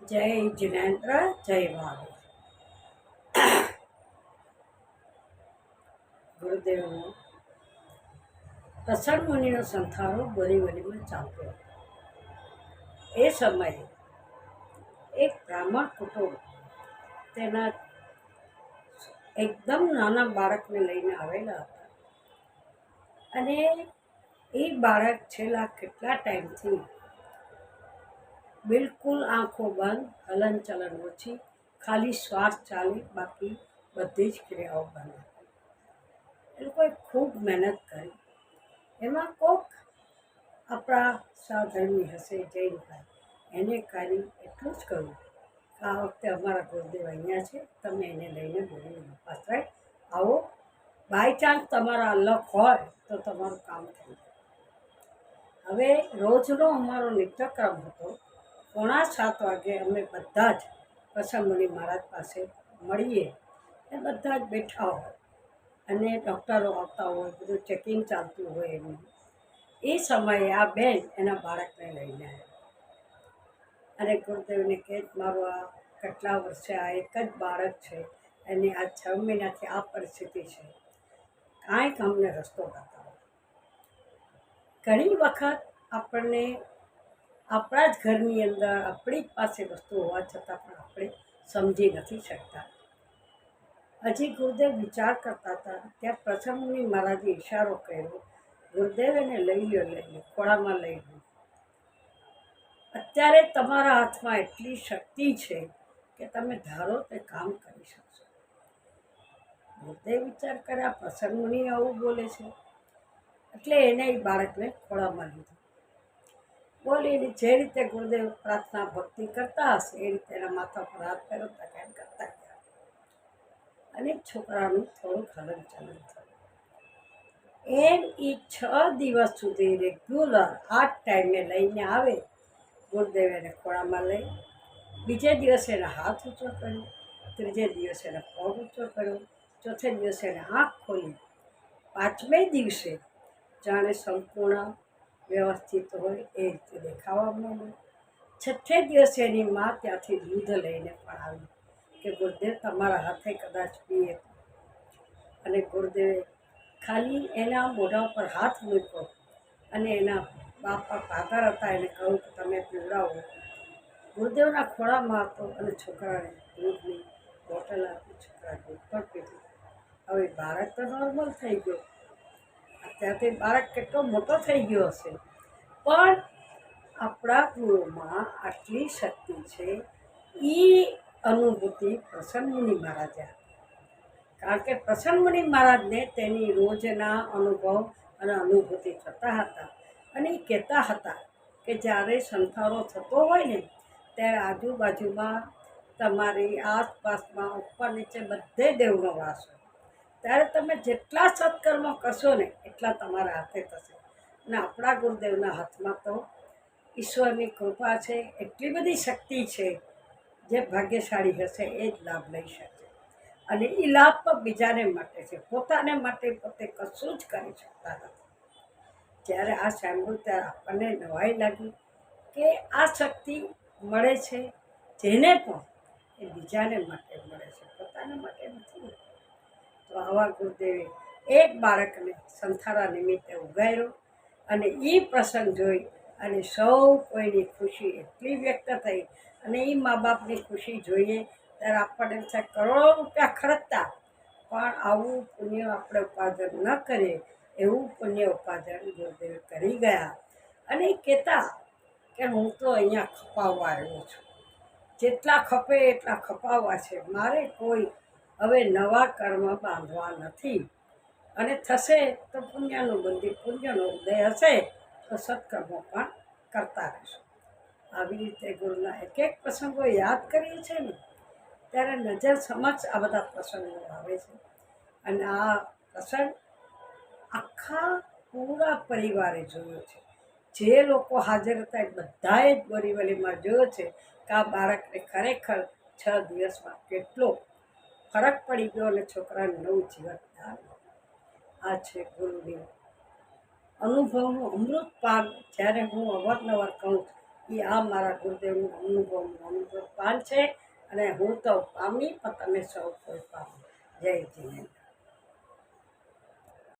જય જિનેન્દ્ર, જય મહાવીર. ગુરુદેવનો પ્રસન્ન મુનિનો સંથારો બોરીવલીમાં ચાલતો હતો. એ સમયે એક બ્રાહ્મણ કુટુંબ તેના એકદમ નાના બાળકને લઈને આવેલા હતા. અને એ બાળક છેલ્લા કેટલા ટાઈમથી બિલકુલ આંખો બંધ, હલનચલન ઓછી, ખાલી શ્વાસ ચાલે, બાકી બધી જ ક્રિયાઓ બંધ. એ લોકોએ ખૂબ મહેનત કરી. એમાં કોક આપણા સાધર્મી હશે જૈન ભાઈ, એને ખાલી એટલું જ કહ્યું કે આ વખતે અમારા ગુરુદેવ અહીંયા છે, તમે એને લઈને બોરીવલી પાછળ આવો. બાય ચાન્સ તમારા લક હોય તો તમારું કામ થઈ જાય. હવે રોજનો અમારો નિત્યક્રમ હતો. 6:45 વાગે અમે બધા જ પ્રસન્ન મુનિ મહારાજ પાસે મળીએ ને બધા જ બેઠા હોય અને ડૉક્ટરો આવતા હોય, બધું ચેકિંગ ચાલતું હોય. એનું એ સમયે આ બેન એના બાળકને લઈને આવ્યા અને ગુરુદેવને કહે, મારું આ કેટલા વર્ષે આ એક જ બાળક છે, એની આ 6 મહિનાથી આ પરિસ્થિતિ છે, કાંઈક અમને રસ્તો બતાવો. ઘણી વખત આપણને આપણા જ ઘરની અંદર આપણી જ પાસે વસ્તુ હોવા છતાં પણ આપણે સમજી નથી શકતા. હજી ગુરુદેવ વિચાર કરતા હતા ત્યાં પ્રસન્ન મુનિ મહારાજે ઈશારો કર્યો, ગુરુદેવ એને લઈ લો, ખોળામાં લઈ લો. અત્યારે તમારા હાથમાં એટલી શક્તિ છે કે તમે ધારો તે કામ કરી શકશો. ગુરુદેવ વિચાર કર્યા, પ્રસન્ન મુનિ આવું બોલે છે એટલે એને એ બાળકને ખોળામાં લીધું. બોલીને જે રીતે ગુરુદેવ પ્રાર્થના ભક્તિ કરતા હશે એ રીતે એના માથા પર હાથ ફેરવતા કામ કરતા ગયા. અને છોકરાનું થોડુંક હલનચલન થયું. એમ એ 6 દિવસ સુધી રેગ્યુલર આ ટાઈમે લઈને આવે. ગુરુદેવ એને ખોળામાં લઈ, બીજે દિવસે એના હાથ ઊંચો કર્યો, ત્રીજે દિવસે એને પગ ઊંચો કર્યો, ચોથે દિવસે એને આંખ ખોલી, 5મે દિવસે જાણે સંપૂર્ણ વ્યવસ્થિત હોય એ રીતે દેખાવા માંડ્યું. 6થે દિવસે એની મા ત્યાંથી દૂધ લઈને પણ આવી કે ગુરુદેવ તમારા હાથે કદાચ પીએ. અને ગુરુદેવે ખાલી એના મોઢા ઉપર હાથ મૂક્યો અને એના બાપા ફાધર હતા એને કહ્યું કે તમે પીવડાવો. ગુરુદેવના ખોળામાં હતો અને છોકરાને દૂધની બોટલ આપી, છોકરા દૂધ પણ પીધું. હવે બાળક તો નોર્મલ થઈ ગયો. અત્યારથી બાળક કેટલો મોટો થઈ ગયો હશે, પણ આપણા ગુરુમાં આટલી શક્તિ છે. એ અનુભૂતિ પ્રસન્ન મુનિ મહારાજે આપી. કારણ કે પ્રસન્ન મુનિ મહારાજને તેની રોજના અનુભવ અને અનુભૂતિ થતા હતા. અને એ કહેતા હતા કે જ્યારે સંથારો થતો હોય ને ત્યારે આજુબાજુમાં તમારી આસપાસમાં ઉપર નીચે બધે દેવનો વાસ હોય. ત્યારે તમે જેટલા સત્કર્મ કરશો ને એટલા તમારા હાથે થશે. અને આપણા ગુરુદેવના હાથમાં તો ઈશ્વરની કૃપા છે, એટલી બધી શક્તિ છે. જે ભાગ્યશાળી હશે એ જ લાભ લઈ શકશે. અને એ લાભ તો બીજાને માટે છે, પોતાને માટે પોતે કશું જ કરી શકતા નથી. જ્યારે આ સાંભળ્યું ત્યારે આપણને નવાઈ લાગી કે આ શક્તિ મળે છે જેને પણ એ બીજાને માટે મળે છે, પોતાના માટે નથી. તો આવા ગુરુદેવે એક બાળકને સંથારા નિમિત્તે ઉગાડ્યો અને એ પ્રસંગ જોઈ અને સૌ કોઈની ખુશી એટલી વ્યક્ત થઈ. અને એ મા બાપની ખુશી જોઈએ ત્યારે આપણને થાય કરોડો રૂપિયા ખર્ચતા પણ આવું પુણ્ય આપણે ઉપાર્જન ન કરીએ એવું પુણ્ય ઉપાર્જન ગુરુદેવ કરી ગયા. અને એ કહેતા કે હું તો અહીંયા ખપાવવા આવ્યો છું, જેટલા ખપે એટલા ખપાવવા છે, મારે કોઈ હવે નવા કર્મ બાંધવા નથી. અને થશે તો પુણ્યનું મંદિર, પુણ્યનો ઉદય હશે તો સત્કર્મો પણ કરતા રહેશું. આવી રીતે ગુરુના એક એક પ્રસંગો યાદ કરીએ છીએ ને ત્યારે નજર સમક્ષ આ બધા પ્રસંગો આવે છે. અને આ પ્રસંગ આખા પૂરા પરિવારે જોયો છે. જે લોકો હાજર હતા એ બધાએ જ બોરીવલીમાં જોયો છે કે આ બાળકને ખરેખર 6 દિવસમાં કેટલો ફરક પડી ગયો અને છોકરાને નવું જીવન આવ્યું. આ છે ગુરુની અનુભવનું અમૃત પાન. જ્યારે હું અવારનવાર કહું એ આ મારા ગુરુદેવનું અનુભવ પાન છે. અને હું તો પામી પણ તમે સૌ કોઈ પામો.